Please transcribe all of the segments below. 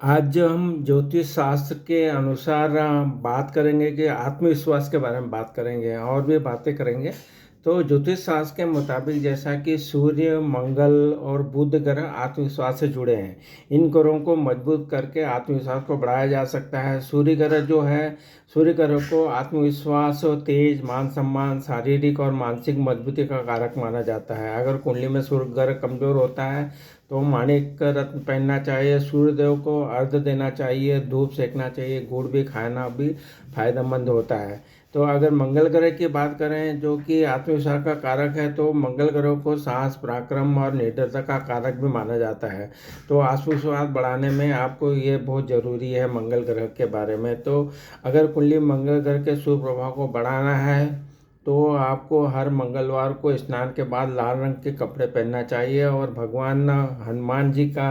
आज जो हम ज्योतिष शास्त्र के अनुसार बात करेंगे कि आत्मविश्वास के बारे में बात करेंगे और भी बातें करेंगे। तो ज्योतिष शास्त्र के मुताबिक जैसा कि सूर्य, मंगल और बुध ग्रह आत्मविश्वास से जुड़े हैं। इन ग्रहों को मजबूत करके आत्मविश्वास को बढ़ाया जा सकता है। सूर्य ग्रह जो है, सूर्य ग्रह को आत्मविश्वास और तेज, मान सम्मान, शारीरिक और मानसिक मजबूती का कारक माना जाता है। अगर कुंडली में सूर्य ग्रह कमजोर होता है तो माणिक रत्न पहनना चाहिए, सूर्य देव को अर्घ्य देना चाहिए, धूप सेकना चाहिए, गुड़ भी खाना भी फायदेमंद होता है। तो अगर मंगल ग्रह की बात करें जो कि आत्मविश्वास का कारक है, तो मंगल ग्रह को साहस, पराक्रम और निडरता का कारक भी माना जाता है। तो आत्मविश्वास बढ़ाने में आपको ये बहुत ज़रूरी है मंगल ग्रह के बारे में। तो अगर कुंडली मंगल ग्रह के शुभ प्रभाव को बढ़ाना है तो आपको हर मंगलवार को स्नान के बाद लाल रंग के कपड़े पहनना चाहिए और भगवान हनुमान जी का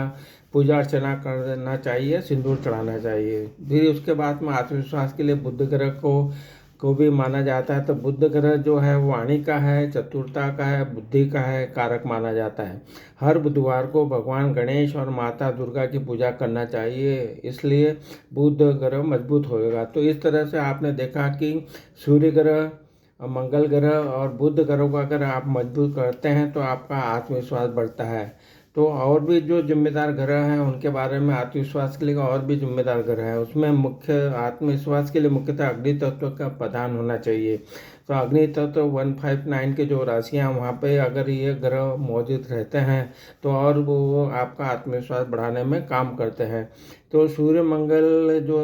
पूजा अर्चना करना चाहिए, सिंदूर चढ़ाना चाहिए। फिर उसके बाद में आत्मविश्वास के लिए बुध ग्रह को भी माना जाता है। तो बुध ग्रह जो है वो वाणी का है, चतुरता का है, बुद्धि का है, कारक माना जाता है। हर बुधवार को भगवान गणेश और माता दुर्गा की पूजा करना चाहिए, इसलिए बुध ग्रह मजबूत होएगा। तो इस तरह से आपने देखा कि सूर्य ग्रह, मंगल ग्रह और बुध ग्रह को अगर आप मजबूत करते हैं तो आपका आत्मविश्वास बढ़ता है। तो और भी जो जिम्मेदार ग्रह हैं उनके बारे में, आत्मविश्वास के लिए और भी जिम्मेदार ग्रह है, उसमें मुख्य आत्मविश्वास के लिए मुख्यतः अग्नि तत्व का प्रधान होना चाहिए। तो अग्नि तत्व 159 के जो राशियाँ वहाँ पे अगर ये ग्रह मौजूद रहते हैं तो और वो आपका आत्मविश्वास बढ़ाने में काम करते हैं। तो सूर्य मंगल जो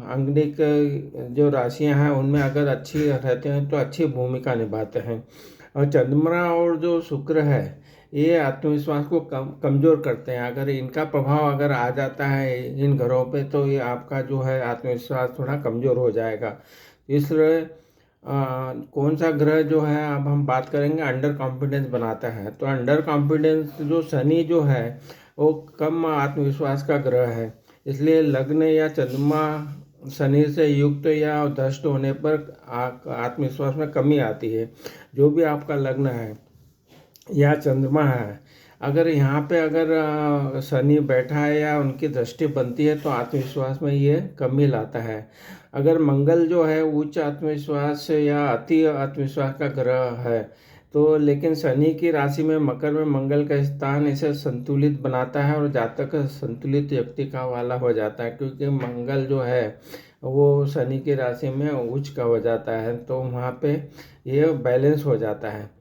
अंगनिक जो राशियां हैं उनमें अगर अच्छी रहते हैं तो अच्छी भूमिका निभाते हैं। और चंद्रमा और जो शुक्र है ये आत्मविश्वास को कमजोर करते हैं। अगर इनका प्रभाव अगर आ जाता है इन घरों पे तो ये आपका जो है आत्मविश्वास थोड़ा कमजोर हो जाएगा। इसलिए कौन सा ग्रह जो है, अब हम बात करेंगे अंडर कॉन्फिडेंस बनाता है। तो अंडर कॉन्फिडेंस जो शनि जो है वो कम आत्मविश्वास का ग्रह है। इसलिए लग्न या चंद्रमा शनि से युक्त या दष्ट होने पर आत्मविश्वास में कमी आती है। जो भी आपका लग्न है या चंद्रमा है, अगर यहाँ पे अगर शनि बैठा है या उनकी दृष्टि बनती है तो आत्मविश्वास में ये कमी लाता है। अगर मंगल जो है उच्च आत्मविश्वास या अति आत्मविश्वास का ग्रह है तो, लेकिन शनि की राशि में मकर में मंगल का स्थान इसे संतुलित बनाता है और जातक संतुलित व्यक्ति का वाला हो जाता है, क्योंकि मंगल जो है वो शनि की राशि में उच्च का हो जाता है तो वहाँ पे ये बैलेंस हो जाता है।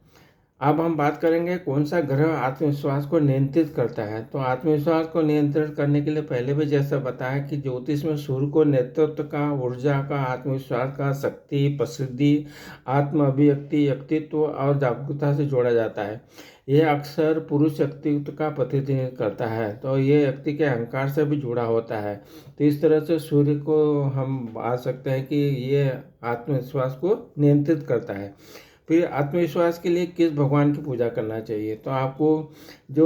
अब हम बात करेंगे कौन सा ग्रह आत्मविश्वास को नियंत्रित करता है। तो आत्मविश्वास को नियंत्रित करने के लिए पहले भी जैसा बताया कि ज्योतिष में सूर्य को नेतृत्व का, ऊर्जा का, आत्मविश्वास का, शक्ति, प्रसिद्धि, आत्म अभिव्यक्ति, व्यक्तित्व और जागरूकता से जोड़ा जाता है। यह अक्सर पुरुष व्यक्तित्व का प्रतिनिधित्व करता है, तो ये व्यक्ति के अहंकार से भी जुड़ा होता है। तो इस तरह से सूर्य को हम बात सकते हैं कि ये आत्मविश्वास को नियंत्रित करता है। फिर आत्मविश्वास के लिए किस भगवान की पूजा करना चाहिए। तो आपको जो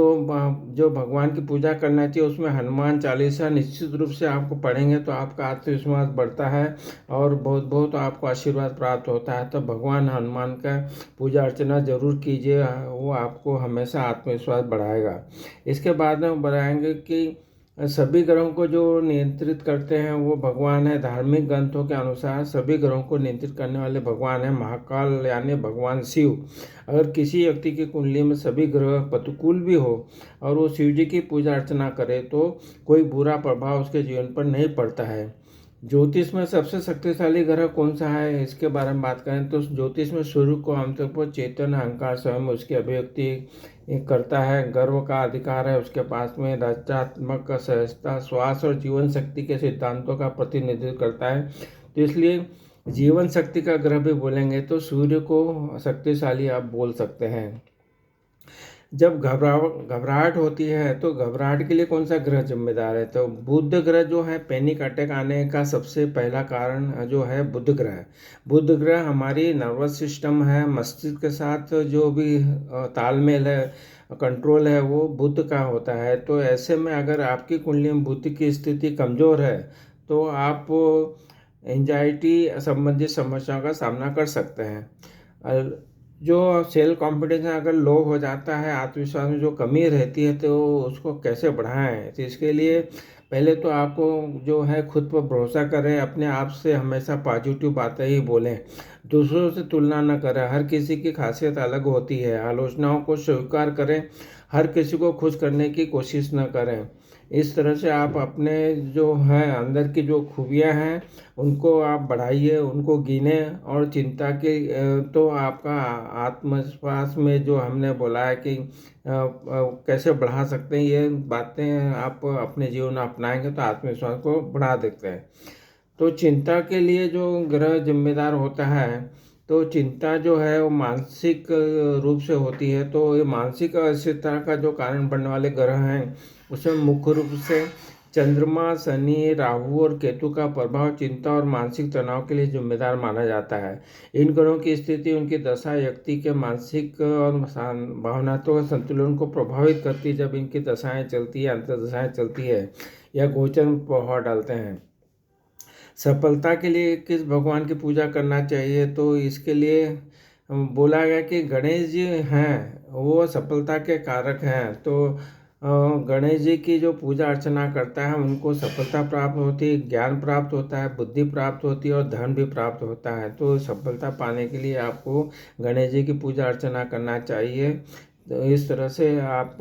जो भगवान की पूजा करना चाहिए उसमें हनुमान चालीसा निश्चित रूप से आपको पढ़ेंगे तो आपका आत्मविश्वास बढ़ता है और बहुत बहुत आपको आशीर्वाद प्राप्त होता है। तो भगवान हनुमान का पूजा अर्चना जरूर कीजिए, वो आपको हमेशा आत्मविश्वास बढ़ाएगा। इसके बाद में बढ़ाएंगे कि सभी ग्रहों को जो नियंत्रित करते हैं वो भगवान है। धार्मिक ग्रंथों के अनुसार सभी ग्रहों को नियंत्रित करने वाले भगवान है महाकाल यानी भगवान शिव। अगर किसी व्यक्ति की कुंडली में सभी ग्रह प्रतिकूल भी हो और वो शिव जी की पूजा अर्चना करे तो कोई बुरा प्रभाव उसके जीवन पर नहीं पड़ता है। ज्योतिष में सबसे शक्तिशाली ग्रह कौन सा है इसके बारे में बात करें तो ज्योतिष में सूर्य को आमतौर पर चेतन, अहंकार, स्वयं उसकी अभिव्यक्ति करता है, गर्व का अधिकार है उसके पास में, रचनात्मक, सहजता, श्वास और जीवन शक्ति के सिद्धांतों का प्रतिनिधित्व करता है। तो इसलिए जीवन शक्ति का ग्रह भी बोलेंगे तो सूर्य को शक्तिशाली आप बोल सकते हैं। जब घबराहट होती है तो घबराहट के लिए कौन सा ग्रह जिम्मेदार है। तो बुध ग्रह जो है, पैनिक अटैक आने का सबसे पहला कारण जो है बुध ग्रह। बुध ग्रह हमारी नर्वस सिस्टम है, मस्तिष्क के साथ जो भी तालमेल है, कंट्रोल है, वो बुध का होता है। तो ऐसे में अगर आपकी कुंडली में बुध की स्थिति कमज़ोर है तो आप एंजाइटी संबंधित समस्याओं का सामना कर सकते हैं। जो सेल्फ कॉन्फिडेंस अगर लो हो जाता है, आत्मविश्वास में जो कमी रहती है तो उसको कैसे बढ़ाएं? तो इसके लिए पहले तो आपको जो है खुद पर भरोसा करें, अपने आप से हमेशा पॉजिटिव बातें ही बोलें, दूसरों से तुलना न करें। हर किसी की खासियत अलग होती है, आलोचनाओं को स्वीकार करें, हर किसी को खुश करने की कोशिश न करें। इस तरह से आप अपने जो है अंदर की जो खूबियाँ हैं उनको आप बढ़ाइए, उनको गिने। और चिंता के तो आपका आत्मविश्वास में जो हमने बोला है कि कैसे बढ़ा सकते हैं, ये बातें आप अपने जीवन में अपनाएंगे तो आत्मविश्वास को बढ़ा देते हैं। तो चिंता के लिए जो ग्रह जिम्मेदार होता है, तो चिंता जो है वो मानसिक रूप से होती है। तो ये मानसिक अस्थिरता का जो कारण बनने वाले ग्रह हैं उसमें मुख्य रूप से चंद्रमा, शनि, राहु और केतु का प्रभाव चिंता और मानसिक तनाव के लिए जिम्मेदार माना जाता है। इन ग्रहों की स्थिति उनकी दशा व्यक्ति के मानसिक और भावनात्मक संतुलन को प्रभावित करती है। जब इनकी दशाएं चलती है, अंतर्दशाएं चलती है या गोचर में प्रभाव डालते हैं। सफलता के लिए किस भगवान की पूजा करना चाहिए? तो इसके लिए बोला गया कि गणेश जी हैं वो सफलता के कारक हैं। तो गणेश जी की जो पूजा अर्चना करता है उनको सफलता प्राप्त होती है, ज्ञान प्राप्त होता है, बुद्धि प्राप्त होती है और धन भी प्राप्त होता है। तो सफलता पाने के लिए आपको गणेश जी की पूजा अर्चना करना चाहिए। तो इस तरह से आप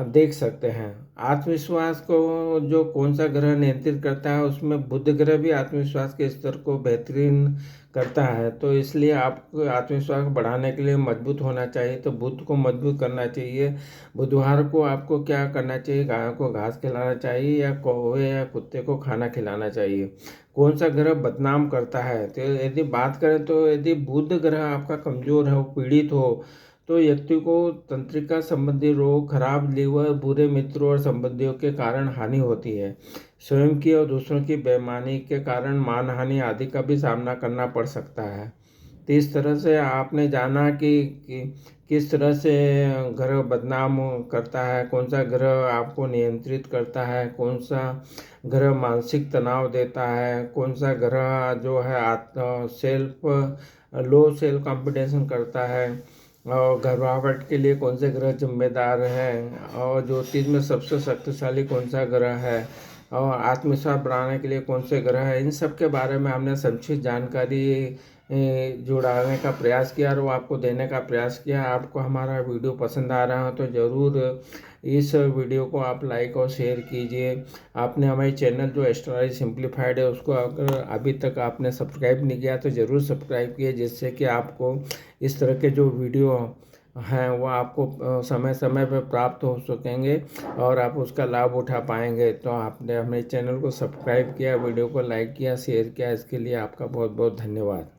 देख सकते हैं। आत्मविश्वास को जो कौन सा ग्रह नियंत्रित करता है, उसमें बुध ग्रह भी आत्मविश्वास के स्तर को बेहतरीन करता है। तो इसलिए आपको आत्मविश्वास बढ़ाने के लिए मजबूत होना चाहिए, तो बुध को मजबूत करना चाहिए। बुधवार को आपको क्या करना चाहिए? गायों को घास खिलाना चाहिए या कौवे या कुत्ते को खाना खिलाना चाहिए। कौन सा ग्रह बदनाम करता है? तो यदि बात करें तो यदि बुध ग्रह आपका कमजोर है, पीड़ित हो, तो व्यक्ति को तंत्रिका संबंधी रोग, खराब लीवर, बुरे मित्रों और संबंधियों के कारण हानि होती है। स्वयं की और दूसरों की बेईमानी के कारण मानहानि आदि का भी सामना करना पड़ सकता है। तो इस तरह से आपने जाना कि किस तरह से ग्रह बदनाम करता है, कौन सा ग्रह आपको नियंत्रित करता है, कौन सा ग्रह मानसिक तनाव देता है, कौन सा ग्रह जो है लो सेल्फ कॉन्फिडेंस करता है, और गर्भावट के लिए कौन से ग्रह जिम्मेदार हैं, और ज्योतिष में सबसे शक्तिशाली कौन सा ग्रह है, और आत्मविश्वास बढ़ाने के लिए कौन से ग्रह हैं। इन सब के बारे में हमने संक्षिप्त जानकारी जुड़ाने का प्रयास किया और वो आपको देने का प्रयास किया। आपको हमारा वीडियो पसंद आ रहा हो तो ज़रूर इस वीडियो को आप लाइक और शेयर कीजिए। आपने हमारे चैनल जो एस्ट्रोलॉजी सिंप्लीफाइड है उसको अगर अभी तक आपने सब्सक्राइब नहीं किया तो ज़रूर सब्सक्राइब कीजिए, जिससे कि आपको इस तरह के जो वीडियो हैं वो आपको समय समय पर प्राप्त हो सकेंगे और आप उसका लाभ उठा पाएंगे। तो आपने हमारे चैनल को सब्सक्राइब किया, वीडियो को लाइक किया, शेयर किया, इसके लिए आपका बहुत बहुत धन्यवाद।